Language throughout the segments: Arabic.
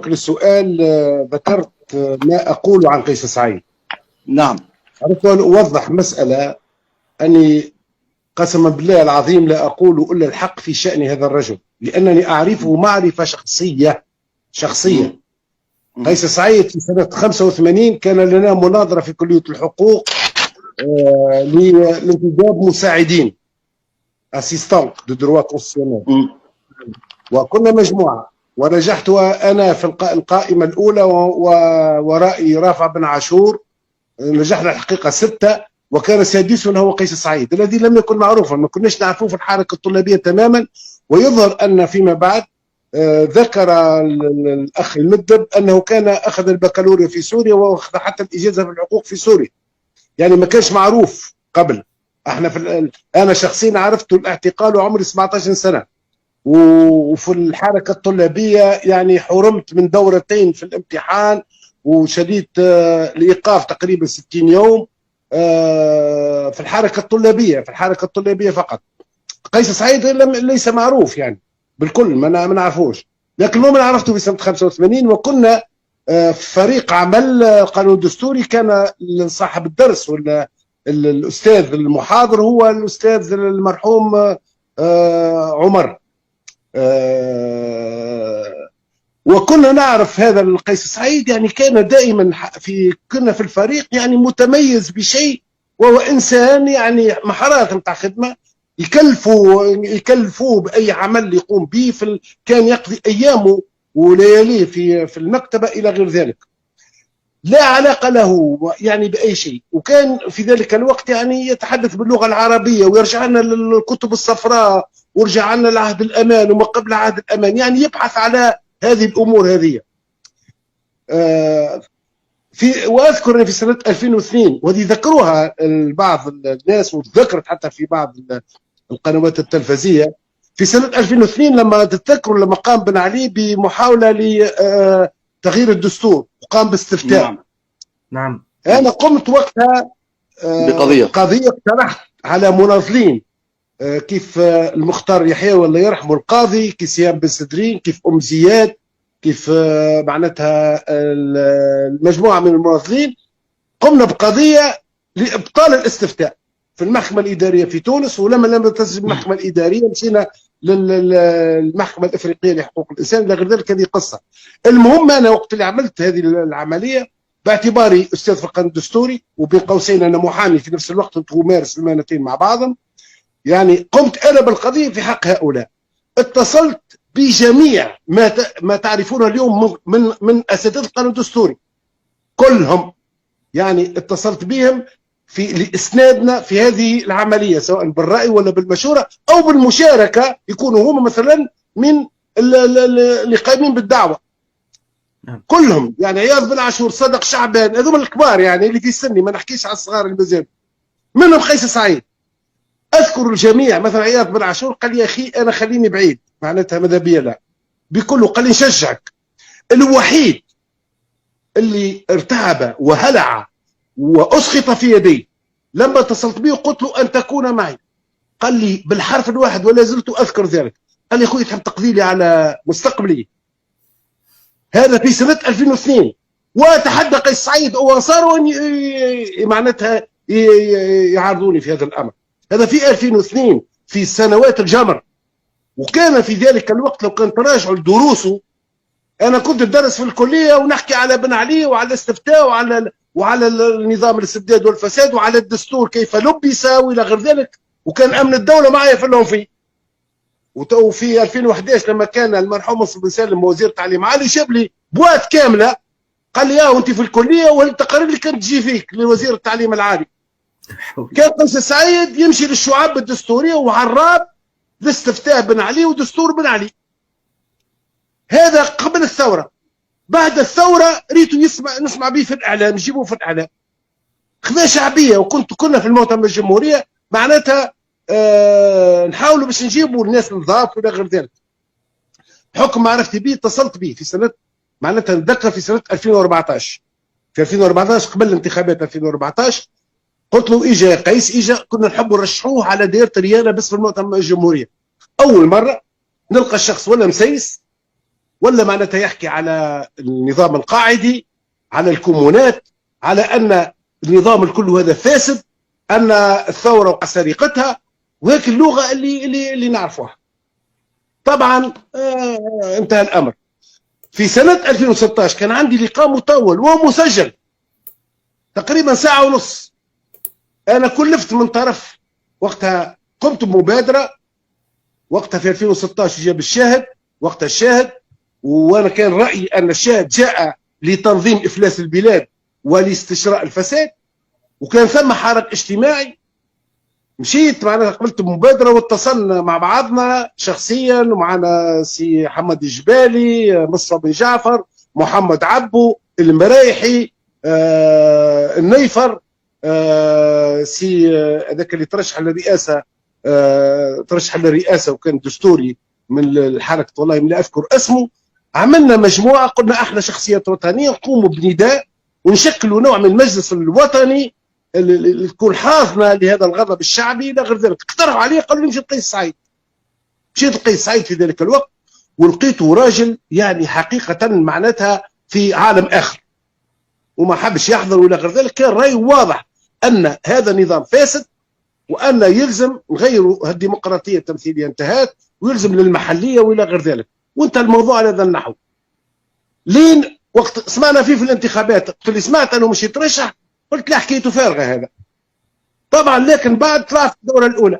جوابك للسؤال ذكرت ما أقول عن قيس سعيد. نعم. أردت أن أوضح مسألة، أني قسما بالله العظيم لا أقول إلا الحق في شأن هذا الرجل، لأنني أعرفه معرفة شخصية. قيس سعيد في سنة 85 كان لنا مناظرة في كلية الحقوق لانتداب مساعدين اسيستانت دو دروا كونستيسيونيل، وكنا مجموعة، ونجحت أنا في القائمة الأولى ورائي رافع بن عاشور، نجحنا الحقيقة 6، وكان سادسنا هو قيس سعيد الذي لم يكن معروفا، ما كناش نعرفوه في الحركة الطلابية تماما. ويظهر أن فيما بعد ذكر الأخ المدب أنه كان أخذ البكالوريا في سوريا وأخذ حتى الإجازة في الحقوق في سوريا، يعني ما كانش معروف قبل. احنا أنا شخصيا عرفت الاعتقال وعمري 17 سنة، وفي الحركة الطلابية يعني حرمت من دورتين في الامتحان، وشديد الإيقاف تقريبا 60 يوم في الحركة الطلابية فقط. قيس سعيد ليس معروف يعني بالكل، ما نعرفوش، لكن المهم عرفته في سنة 85، وكنا فريق عمل قانون الدستوري. كان صاحب الدرس ولا الأستاذ المحاضر هو الأستاذ المرحوم عمر، وكنا نعرف هذا القيس سعيد، يعني كان دائما كنا في الفريق يعني متميز بشيء، وهو إنسان يعني محرات نتاع خدمة، يكلفوه بأي عمل يقوم به، كان يقضي أيامه ولياليه في المكتبة إلى غير ذلك، لا علاقة له يعني بأي شيء. وكان في ذلك الوقت يعني يتحدث باللغة العربية، ويرجع لنا للكتب الصفراء، ورجع لنا لعهد الأمان وما قبل عهد الأمان، يعني يبحث على هذه الأمور هذه. وأذكر في سنة 2002، وهذه ذكروها بعض الناس وذكرت حتى في بعض القنوات التلفزية، في سنة 2002 لما تذكروا لما قام بن علي بمحاولة لتغيير الدستور وقام باستفتاء. نعم. أنا قمت وقتها بقضية اقترحت على مناضلين كيف المختار يحيى والله يرحمه القاضي، كيف سيام بن سدرين، كيف أم زياد، كيف معناتها المجموعة من المناضلين. قمنا بقضية لإبطال الاستفتاء في المحكمة الإدارية في تونس، ولما لم تنتج المحكمة الإدارية مشينا للمحكمة الإفريقية لحقوق الإنسان إلى غير ذلك. هذه قصة. المهم أنا وقت اللي عملت هذه العملية باعتباري أستاذ في القانون الدستوري، وبين قوسين أنا محامي في نفس الوقت ومارس المهنتين مع بعضهم، يعني قمت أنا بالقضية في حق هؤلاء. اتصلت بجميع ما تعرفونه اليوم من أساتذة القانون الدستوري كلهم، يعني اتصلت بهم لإسنادنا في هذه العملية، سواء بالرأي ولا بالمشورة أو بالمشاركة، يكونوا هم مثلا من اللي قايمين بالدعوة كلهم، يعني عياض بن عاشور، صدق شعبان، هذول الكبار يعني اللي في سني، ما نحكيش على الصغار اللي مازالوا، منهم قيس سعيد. أذكر الجميع، مثلا عياض بن عاشور قال لي يا أخي أنا خليني بعيد، معناتها ماذا بيا لا، بكله قال لي نشجعك. الوحيد اللي ارتعب وهلع وأسقط في يدي لما اتصلت به قلت له أن تكون معي، قال لي بالحرف الواحد ولا زلت أذكر ذلك، قال لي أخوي تحب تقضي لي على مستقبلي. هذا في سنة 2002، وتحدى قيس سعيد وصاروا معناتها يعارضوني في هذا الأمر. هذا في 2002 في سنوات الجمر. وكان في ذلك الوقت لو كان تراجعوا لدروسه، أنا كنت أدرس في الكلية ونحكي على بن علي وعلى الاستفتاء وعلى النظام الاستبداد والفساد وعلى الدستور كيف لبس وإلى غير ذلك، وكان أمن الدولة معي يفلهم فيه. وفي 2011 لما كان المرحوم منصور بن سالم وزير التعليم العالي جاب لي بوات كاملة، قال لي يا وانت في الكلية والتقارير اللي كانت تجي فيك لوزير التعليم العالي. كان قيس سعيد يمشي للشعاب الدستورية وعراب لاستفتاء بن علي ودستور بن علي. هذا قبل الثورة. بعد الثورة ريتوا نسمع به في الإعلام، نجيبوه في الإعلام، خذا شعبية. كنا في المؤتمر الجمهورية معناتها نحاولوا باش نجيبوا الناس نضاف ولا غير ذلك. حكم معرفتي به اتصلت به في سنة، معناتها نتذكر في سنة 2014، في 2014 قبل الانتخابات 2014 قلت له اجا قيس، اجا كنا نحبوا نرشحوه على دائرة ريانة بس في المؤتمر الجمهورية. أول مرة نلقى الشخص ولا مسيس ولا معناتها يحكي على النظام القاعدي، على الكومونات، على أن النظام الكل هذا فاسد، أن الثورة وقع سرقتها، وهيك اللغة اللي نعرفوها. طبعا انتهى الأمر. في سنة 2016 كان عندي لقاء مطول ومسجل تقريبا ساعة ونص. أنا كلفت من طرف، وقتها قمت بمبادرة، وقتها في 2016 جاب الشاهد، وقتها الشاهد، وأنا كان رأيي أن الشاهد جاء لتنظيم إفلاس البلاد ولاستشراء الفساد، وكان ثم حراك اجتماعي. مشيت معنا قبلت بمبادرة واتصلنا مع بعضنا شخصيا، ومعنا سي محمد الجبالي، مصطفى بن جعفر، محمد عبو، المرايحي، النيفر، سي هذاك اللي ترشح للرئاسة، ترشح للرئاسة وكان دستوري من الحركة، والله لا أذكر اسمه. عملنا مجموعة، قلنا احنا شخصيات وطنية نقوموا بنداء ونشكلوا نوع من المجلس الوطني اللي تكون حاضنه لهذا الغضب الشعبي الى غير ذلك. اقترحوا عليه، قالوا لي مشيت لقيس سعيد. مشيت لقيس سعيد في ذلك الوقت، ولقيته راجل يعني حقيقه معناتها في عالم اخر، وما حبش يحضر ولا غير ذلك. كان راي واضح ان هذا نظام فاسد، وان يلزم نغيروا الديمقراطيه التمثيليه انتهت، ويلزم للمحليه والى غير ذلك. وانت الموضوع على هذا النحو. لين وقت سمعنا فيه في الانتخابات، قلت لي سمعت انه مش يترشح، قلت لا حكيته فارغه هذا. طبعا لكن بعد طلعت في الدوره الاولى،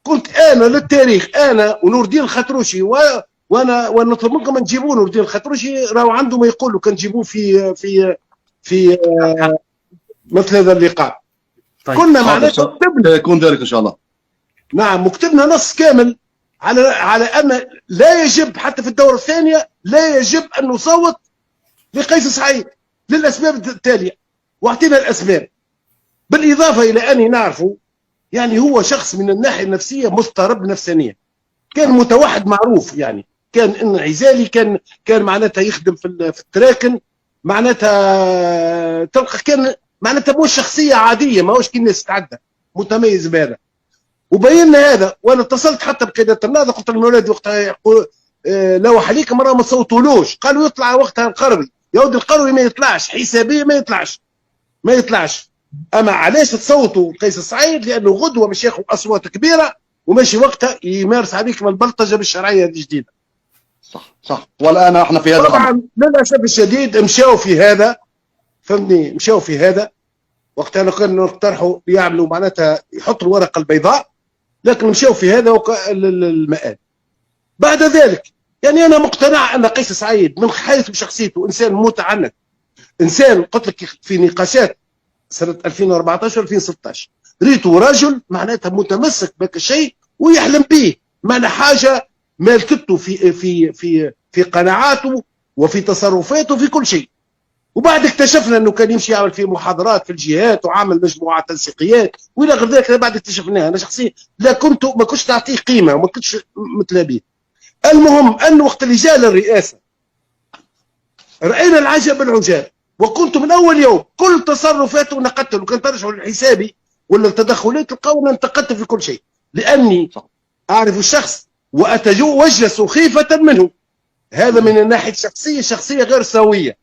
كنت انا للتاريخ، انا ونور الدين الخطروشي وانا ونطلب منكم ان تجيبوا نور الدين الخطروشي، راهو عنده ما يقولوا، كان تجيبوه في مثل هذا اللقاء. طيب. كنا معناتها يكون ذلك ان شاء الله. نعم، وكتبنا نص كامل على ان لا يجب حتى في الدوره الثانيه لا يجب ان نصوت لقيس سعيد للاسباب التاليه، واعطينا الاسباب. بالاضافه الى اني نعرفه يعني هو شخص من الناحيه النفسيه مضطرب نفسانيا، كان متوحد معروف، يعني كان انعزالي، كان معناتها يخدم في التراكن، معناتها تلقى كان معناتها مش شخصيه عاديه، ما هوش كي الناس تتعدى، متميز بهذا. وبينا هذا، وانا اتصلت حتى بقياده النهضه، قلت لهم اولادي وقتها يقول لو عليكم راه ما تصوتولوش، قالوا يطلع وقتها القروي. يا ولد القروي ما يطلعش، حسابيه ما يطلعش. اما علاش تصوتوا قيس سعيد؟ لانه غدوه مش ياخذ اصوات كبيره وماشي وقتها يمارس عليكم البلطجه بالشرعيه الجديده. صح. والان احنا في هذا طبعا للاسف الشديد مشاو في هذا، فهمني، مشاو في هذا. وقتها كانوا نقترحوا يعملوا معناتها يحطوا الورقه البيضاء، لكن مشاو في هذا المآل. بعد ذلك يعني انا مقتنع ان قيس سعيد من حيث شخصيته انسان متعنت، انسان قلت لك في نقاشات سنه 2014 2016 ريته رجل معناتها متمسك بك الشيء ويحلم به، معنى حاجه مالكته في قناعاته وفي تصرفاته في كل شيء. وبعد اكتشفنا انه كان يمشي يعمل في محاضرات في الجهات وعامل مجموعات تنسيقيات والى غير ذلك. بعد اكتشفناها، انا شخصيا ما كنتش نعطيه قيمه وما كنتش مثل به. المهم ان وقت اللي جاء للرئاسه راينا العجب العجاب، وكنت من اول يوم كل تصرفاته نقدته، وكان ترجعوا لحسابي ولا التدخلات تلقاو انتقدت في كل شيء، لاني اعرف الشخص واجلس خيفه منه. هذا من الناحيه الشخصيه، شخصيه غير سويه،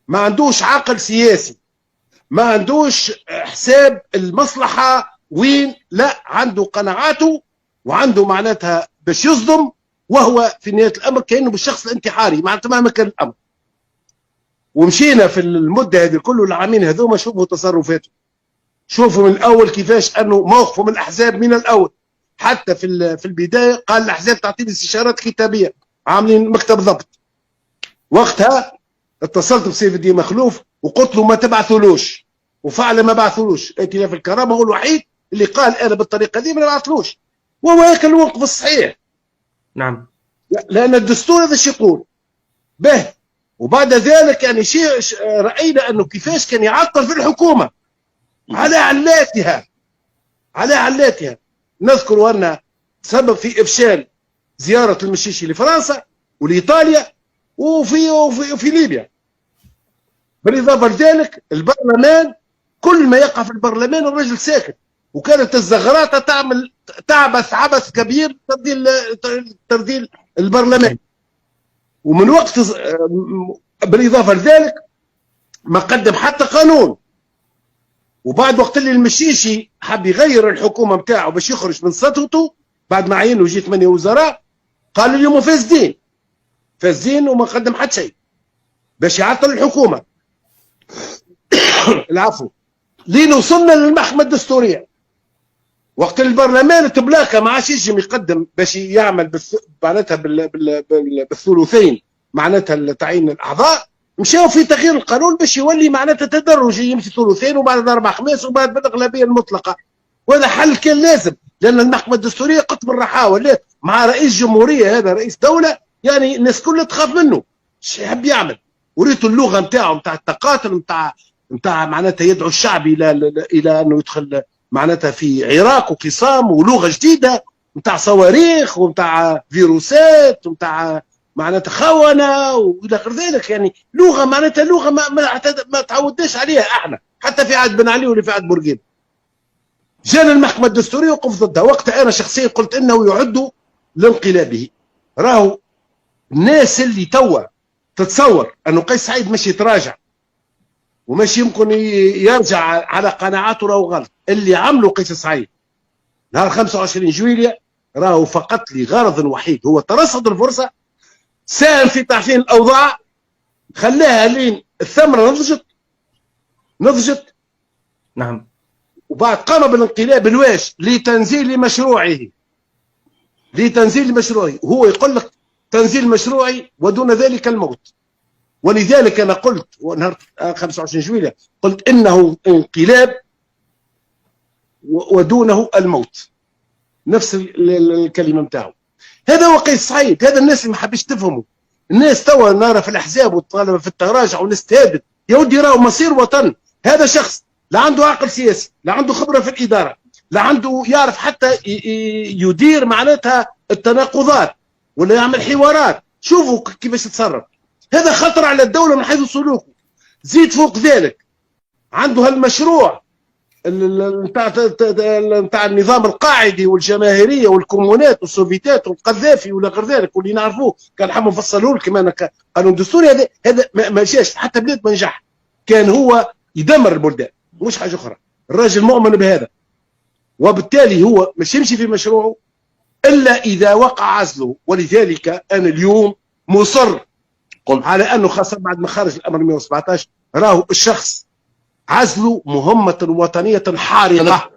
ما عندوش عقل سياسي، ما عندوش حساب المصلحه وين، لا عنده قناعاته وعنده معناتها باش يصدم، وهو في نهايه الامر كانه بالشخص الانتحاري معناتها مهما كان الامر. ومشينا في المده هذه كله العامين هذوما، شوفوا تصرفاته، شوفوا من الاول كيفاش انه موقفه من الاحزاب من الاول، حتى في البدايه قال الاحزاب تعطيني استشارات كتابيه، عاملين مكتب ضبط. وقتها اتصلت بسيف الدين مخلوف وقلت له ما تبعثولوش، وفعلا ما بعثولوش. ائتلاف الكرامه هو الوحيد اللي قال انا بالطريقه دي ما نبعثلوش، وهو هيك الموقف الصحيح. نعم، لان الدستور هذا ايش يقول به. وبعد ذلك يعني شيء راينا انه كيفاش كان يعطل في الحكومه على علاتها. نذكر ان سبب في افشال زياره المشيشي لفرنسا ولايطاليا وفي ليبيا. بالاضافه لذلك البرلمان، كل ما يقع في البرلمان الرجل ساكت، وكانت الزغراطه تعبث عبث كبير ترذيل البرلمان. ومن وقت بالاضافه لذلك ما قدم حتى قانون. وبعد وقت اللي المشيشي حب يغير الحكومه نتاعو باش يخرج من سطوته بعد ما عينوا جي 8 وزراء، قالوا اليوم فاسدين وما قدم حتى شيء باش يعطل الحكومه. العفو. لين وصلنا للمحكمه الدستوريه وقت البرلمان تبلاكا ما عادش يجم يقدم باش يعمل معناتها بالثلثين معناتها تعيين الاعضاء، مشاو في تغيير القانون باش يولي معناتها تدرجي، يمشي ثلثين وبعد 4 خماس وبعد بالاغلبيه المطلقه. وهذا حل كان لازم، لان المحكمه الدستوريه قطب الرحاوه لا مع رئيس جمهوريه، هذا رئيس دوله يعني الناس كلها تخاف منه. ايش يحب يعمل؟ وريتوا اللغه نتاعو نتاع التقاتل نتاع معناتها يدعو الشعب الى انه يدخل معناتها في عراك وقصام، ولغه جديده نتاع صواريخ ونتاع فيروسات ونتاع معناتها خونه والى غير ذلك. يعني لغه معناتها لغه ما تعودناش عليها احنا حتى في عهد بن علي ولا في عهد بورقيبه. جانا المحكمه الدستوريه وقف ضدها. وقتها انا شخصيا قلت انه يعد لانقلابه. راهو الناس اللي توا تتصور انه قيس سعيد مش يتراجع ومش يمكن يرجع على قناعاته، راهو غلط. اللي عمله قيس سعيد نهار 25 جويلية راهو فقط لغرض وحيد، هو ترصد الفرصه، ساهم في تعفين الاوضاع، خلاها لين الثمره نضجت. نعم. وبعد قام بالانقلاب الواش لتنزيل مشروعه. وهو يقول لك تنزيل مشروعي ودون ذلك الموت. ولذلك انا قلت نهار 25 جويلية قلت انه انقلاب ودونه الموت، نفس الكلمه نتاعو. هذا هو قيس سعيد. هذا الناس اللي ما حبيش تفهموا. الناس توا نرى في الاحزاب والطلبه في التراجع والناس تهدد. يا ودي راهو مصير وطن. هذا شخص لا عنده عقل سياسي، لا عنده خبره في الاداره، لا عنده يعرف حتى يدير معناتها التناقضات ولا يعمل حوارات. شوفوا كيفاش يتصرف. هذا خطر على الدوله من حيث سلوكه. زيد فوق ذلك عنده هالمشروع نتاع النظام القاعدي والجماهيريه والكومونات والسوفيتات والقذافي ولا غير ذلك واللي نعرفوه. كان حمو مفصلوا لك كمان قانون دستوري. هذا ما جاش حتى بلاد ما نجح، كان هو يدمر البلدان مش حاجه اخرى. الراجل مؤمن بهذا، وبالتالي هو مش يمشي في مشروعه الا اذا وقع عزله. ولذلك انا اليوم مصر على انه خاصه بعد ما خرج الامر 117 راهو الشخص عزله مهمه وطنيه حارقه.